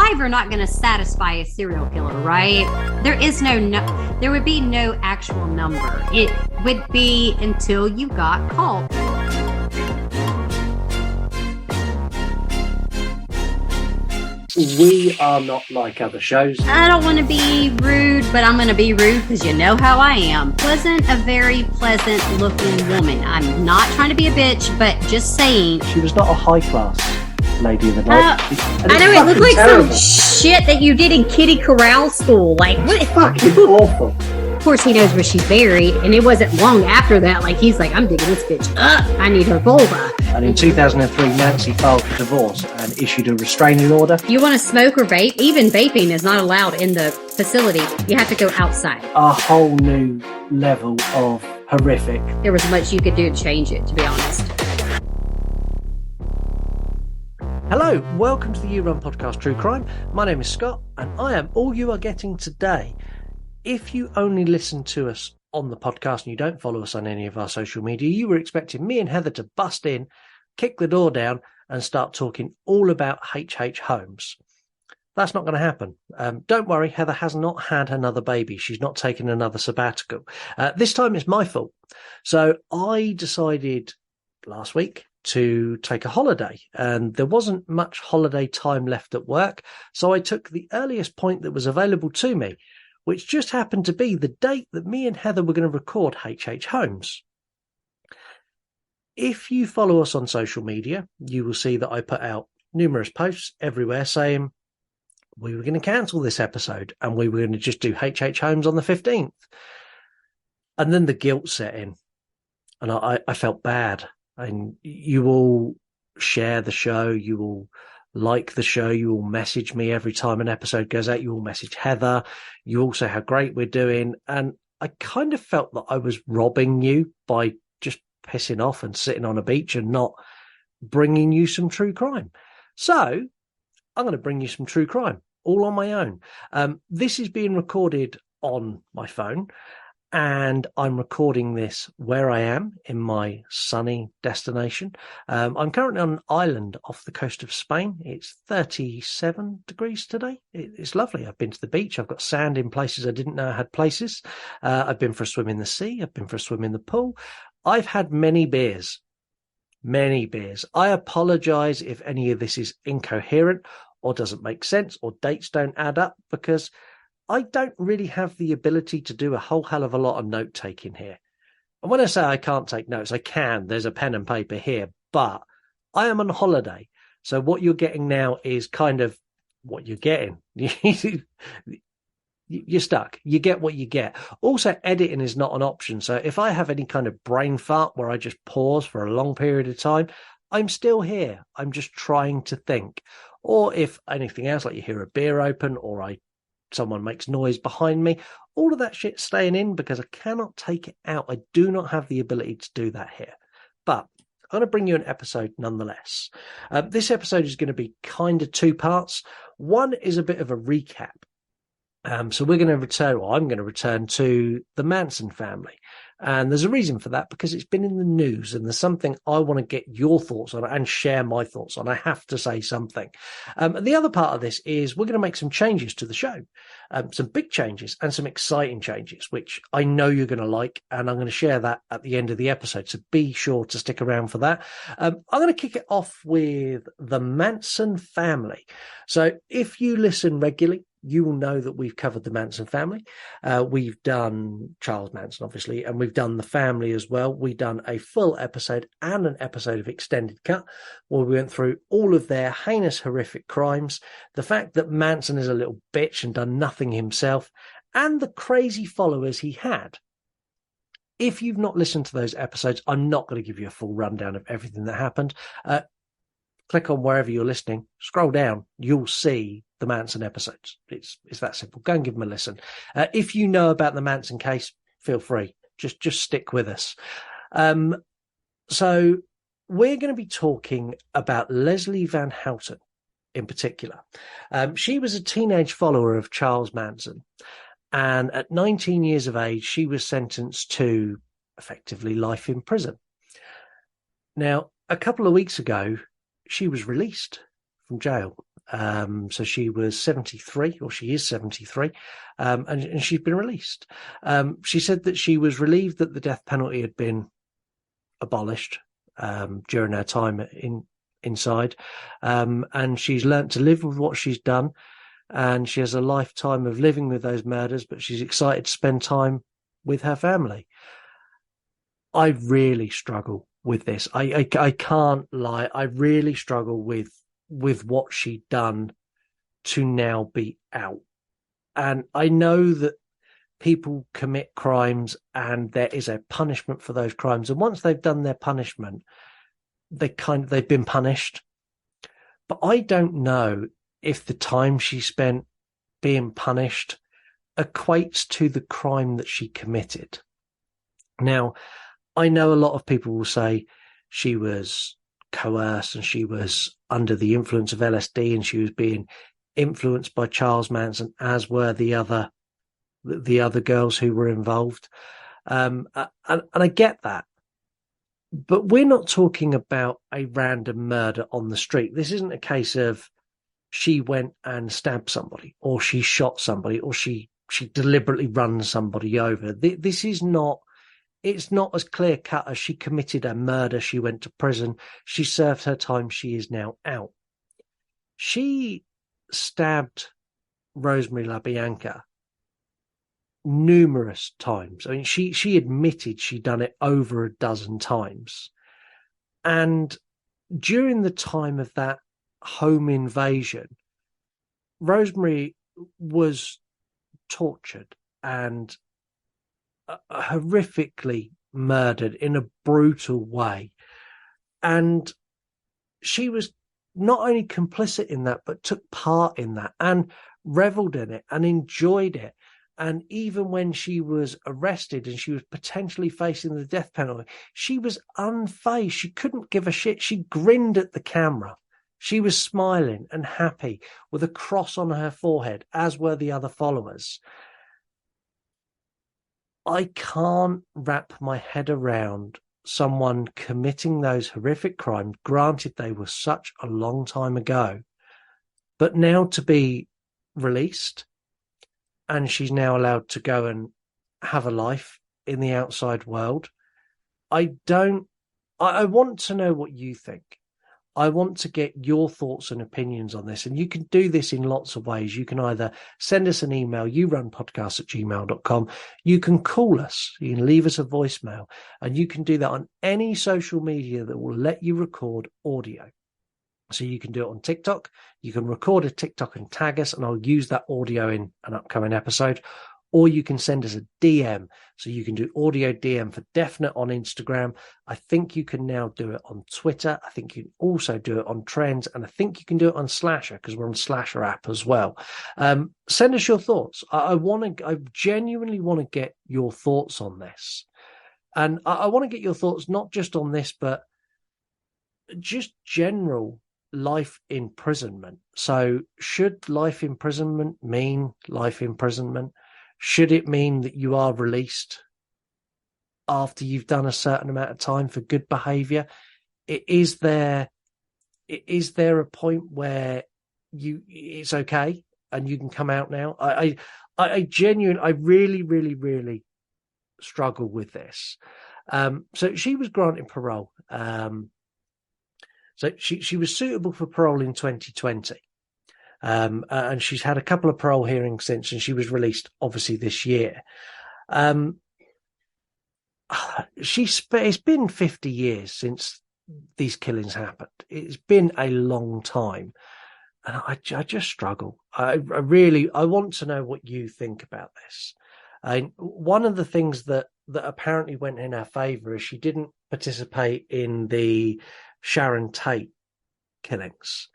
5 are not going to satisfy a serial killer, right? There would be no actual number. It would be until you got caught. We are not like other shows. I don't want to be rude, but I'm going to be rude because you know how I am. Wasn't a very pleasant looking woman. I'm not trying to be a bitch, but just saying. She was not a high class lady of the night. I know, it looked like terrible. Some shit that you did in Kitty Corral school. Like, what? It's fucking awful. Of course, he knows where she's buried, and it wasn't long after that. Like, he's like, I'm digging this bitch up. I need her vulva. And in 2003, Nancy filed for divorce and issued a restraining order. You want to smoke or vape? Even vaping is not allowed in the facility. You have to go outside. A whole new level of horrific. There was much you could do to change it, to be honest. Hello, welcome to the You Run Podcast True Crime. My name is Scott, and I am all you are getting today. If you only listen to us on the podcast and you don't follow us on any of our social media, you were expecting me and Heather to bust in, kick the door down, and start talking all about HH Holmes. That's not going to happen. Don't worry, Heather has not had another baby. She's not taken another sabbatical. This time it's my fault. So I decided last week to take a holiday, and there wasn't much holiday time left at work. So I took the earliest point that was available to me, which just happened to be the date that me and Heather were going to record HH Holmes. If you follow us on social media, you will see that I put out numerous posts everywhere saying we were going to cancel this episode and we were going to just do HH Holmes on the 15th. And then the guilt set in, and I felt bad. And you all share the show, you all like the show, you all message me every time an episode goes out, you all message Heather, you all say how great we're doing, and I kind of felt that I was robbing you by just pissing off and sitting on a beach and not bringing you some true crime. So I'm going to bring you some true crime all on my own. This is being recorded on my phone, and I'm recording this where I am in my sunny destination. I'm currently on an island off the coast of Spain. It's 37 degrees today. It's lovely. I've been to the beach. I've got sand in places I didn't know I had places. I've been for a swim in the sea. I've been for a swim in the pool. I've had many beers. I apologize if any of this is incoherent or doesn't make sense or dates don't add up, because I don't really have the ability to do a whole hell of a lot of note taking here. And when I say I can't take notes, I can. There's a pen and paper here, but I am on holiday. So what you're getting now is kind of what you're getting. You're stuck. You get what you get. Also, editing is not an option. So if I have any kind of brain fart where I just pause for a long period of time, I'm still here. I'm just trying to think. Or if anything else, like you hear a beer open or someone makes noise behind me, all of that shit's staying in because I cannot take it out. I do not have the ability to do that here. But I'm going to bring you an episode nonetheless. This episode is going to be kind of two parts. One is a bit of a recap. So we're going to return, or I'm going to return to the Manson family. And there's a reason for that, because it's been in the news and there's something I want to get your thoughts on and share my thoughts on. I have to say something. The other part of this is we're going to make some changes to the show, some big changes and some exciting changes, which I know you're going to like. And I'm going to share that at the end of the episode. So be sure to stick around for that. I'm going to kick it off with the Manson family. So if you listen regularly, you will know that we've covered the Manson family. We've done Charles Manson, obviously, and we've done the family as well. We've done a full episode and an episode of Extended Cut where we went through all of their heinous, horrific crimes, the fact that Manson is a little bitch and done nothing himself, and the crazy followers he had. If you've not listened to those episodes, I'm not going to give you a full rundown of everything that happened. Click on wherever you're listening, scroll down, you'll see the Manson episodes. It's that simple. Go and give them a listen. If you know about the Manson case, feel free. Just stick with us. So we're going to be talking about Leslie Van Houten in particular. She was a teenage follower of Charles Manson. And at 19 years of age, she was sentenced to effectively life in prison. Now, a couple of weeks ago, she was released from jail So she was 73, or she is 73, and she's been released. She said that she was relieved that the death penalty had been abolished during her time inside, and she's learnt to live with what she's done, and she has a lifetime of living with those murders, but she's excited to spend time with her family. I really struggle with this. I can't lie. I really struggle with what she'd done to now be out. And I know that people commit crimes and there is a punishment for those crimes. And once they've done their punishment, they've been punished. But I don't know if the time she spent being punished equates to the crime that she committed. Now, I know a lot of people will say she was coerced and she was under the influence of LSD and she was being influenced by Charles Manson, as were the other girls who were involved. And I get that. But we're not talking about a random murder on the street. This isn't a case of she went and stabbed somebody, or she shot somebody, or she deliberately run somebody over. This is not, it's not as clear cut as she committed a murder, she went to prison, she served her time, she is now out. She stabbed Rosemary LaBianca numerous times. I mean, she admitted she'd done it over a dozen times. And during the time of that home invasion, Rosemary was tortured and horrifically murdered in a brutal way. And she was not only complicit in that, but took part in that and reveled in it and enjoyed it. And even when she was arrested and she was potentially facing the death penalty, she was unfazed. She couldn't give a shit. She grinned at the camera. She was smiling and happy with a cross on her forehead, as were the other followers. I can't wrap my head around someone committing those horrific crimes. Granted, they were such a long time ago, but now to be released and she's now allowed to go and have a life in the outside world. I want to know what you think. I want to get your thoughts and opinions on this. And you can do this in lots of ways. You can either send us an email, yourunpodcast@gmail.com. You can call us. You can leave us a voicemail. And you can do that on any social media that will let you record audio. So you can do it on TikTok. You can record a TikTok and tag us, and I'll use that audio in an upcoming episode. Or you can send us a DM. So you can do audio DM for definite on Instagram. I think you can now do it on Twitter. I think you can also do it on Trends. And I think you can do it on Slasher, because we're on Slasher app as well. Send us your thoughts. I genuinely want to get your thoughts on this. And I want to get your thoughts not just on this, but just general life imprisonment. So should life imprisonment mean life imprisonment? Should it mean that you are released after you've done a certain amount of time for good behavior? Is there a point where it's okay and you can come out now? I really, really, really struggle with this. So she was granted parole. So she was suitable for parole in 2020. And she's had a couple of parole hearings since, and she was released obviously this year. It's been 50 years since these killings happened. It's been a long time, and I just struggle. I want to know what you think about this. One of the things that apparently went in her favour is she didn't participate in the Sharon Tate killings.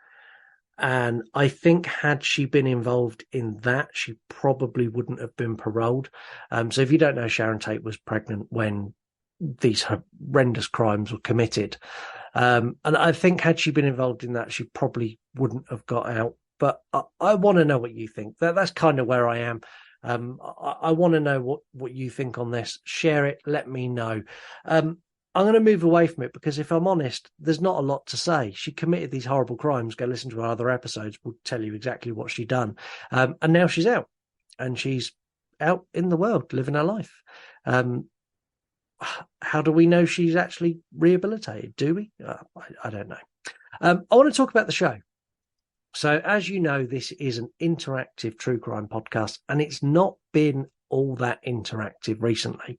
And I think had she been involved in that, she probably wouldn't have been paroled. So if you don't know, Sharon Tate was pregnant when these horrendous crimes were committed. And I think had she been involved in that, she probably wouldn't have got out. But I want to know what you think. That's kind of where I am. I want to know what you think on this. Share it. Let me know. I'm going to move away from it because if I'm honest, there's not a lot to say. She committed these horrible crimes. Go listen to our other episodes. We'll tell you exactly what she done. And now she's out, and she's out in the world living her life. How do we know she's actually rehabilitated? Do we? I don't know. I want to talk about the show. So as you know, this is an interactive true crime podcast, and it's not been all that interactive recently.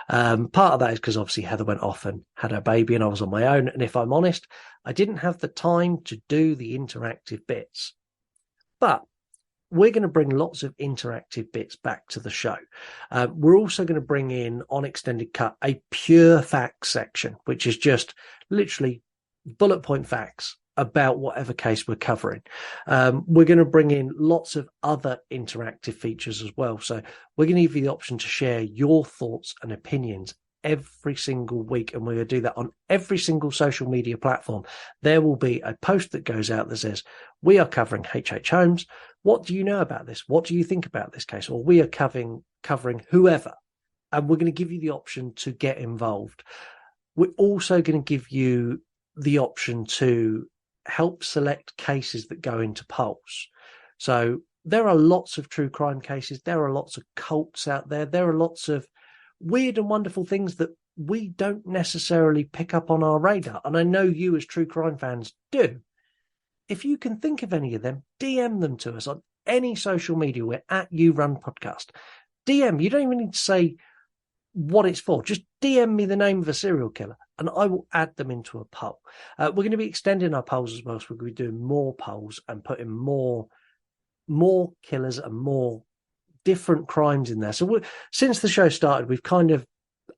Part of that is because obviously Heather went off and had her baby and I was on my own. And if I'm honest, I didn't have the time to do the interactive bits. But we're going to bring lots of interactive bits back to the show. We're also going to bring in, on Extended Cut, a pure facts section, which is just literally bullet point facts about whatever case we're covering. We're going to bring in lots of other interactive features as well. So we're going to give you the option to share your thoughts and opinions every single week, and we're going to do that on every single social media platform. There will be a post that goes out that says, we are covering HH Holmes. What do you know about this? What do you think about this case? Or we are covering whoever, and we're going to give you the option to get involved. We're also going to give you the option to help select cases that go into polls. So there are lots of true crime cases. There are lots of cults out there. There are lots of weird and wonderful things that we don't necessarily pick up on our radar. And I know you as true crime fans do. If you can think of any of them, DM them to us on any social media. We're at You Run Podcast. DM, you don't even need to say what it's for. Just DM me the name of a serial killer and I will add them into a poll. We're going to be extending our polls as well. So we're going to be doing more polls and putting more killers and more different crimes in there. So since the show started, we've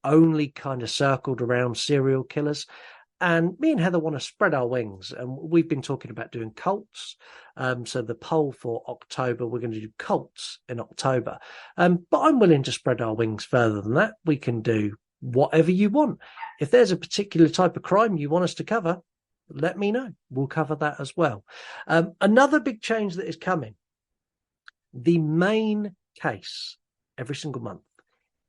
only circled around serial killers. And me and Heather want to spread our wings. And we've been talking about doing cults. So the poll for October, we're going to do cults in October. But I'm willing to spread our wings further than that. We can do whatever you want. If there's a particular type of crime you want us to cover, let me know. We'll cover that as well. Another big change that is coming. The main case every single month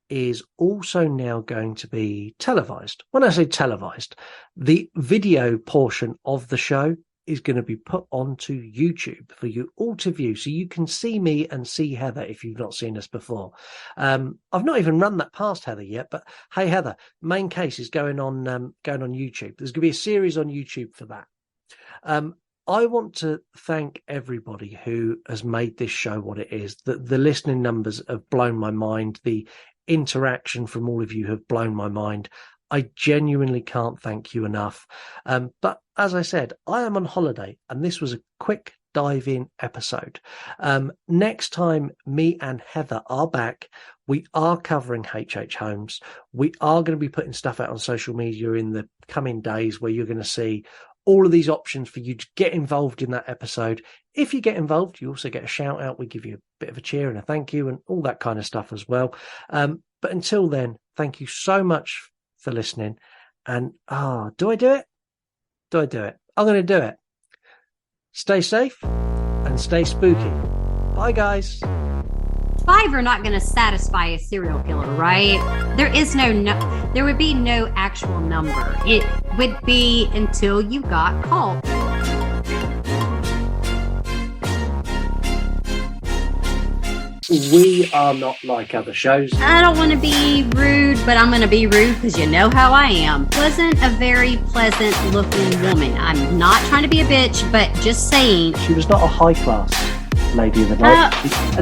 is also now going to be televised. When I say televised, the video portion of the show is going to be put onto YouTube for you all to view, so you can see me and see Heather if you've not seen us before. I've not even run that past Heather yet, but hey, Heather, main case is going on YouTube. There's going to be a series on YouTube for that. I want to thank everybody who has made this show what it is. The listening numbers have blown my mind. The interaction from all of you have blown my mind. I genuinely can't thank you enough. But as I said, I am on holiday and this was a quick dive in episode. Next time me and Heather are back, we are covering HH Holmes. We are going to be putting stuff out on social media in the coming days where you're going to see all of these options for you to get involved in that episode. If you get involved, you also get a shout out. We give you a bit of a cheer and a thank you and all that kind of stuff as well. But until then, thank you so much for listening. And do I do it? Do I do it? I'm going to do it. Stay safe and stay spooky. Bye, guys. 5 are not going to satisfy a serial killer, right? There would be no actual number. It would be until you got caught. We are not like other shows. I don't want to be rude, but I'm going to be rude because you know how I am. Wasn't a very pleasant looking woman. I'm not trying to be a bitch, but just saying. She was not a high class lady of the night.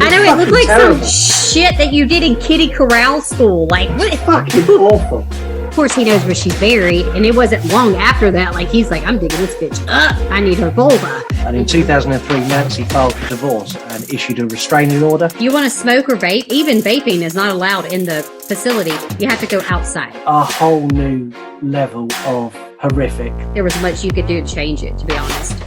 I know, it looked like terrible. Some shit that you did in Kitty Corral school. Like, what? Fucking awful. Of course, he knows where she's buried, and it wasn't long after that. Like, he's like, I'm digging this bitch up. I need her vulva. And in 2003, Nancy filed for divorce and issued a restraining order. You want to smoke or vape? Even vaping is not allowed in the facility. You have to go outside. A whole new level of horrific. There was much you could do to change it, to be honest.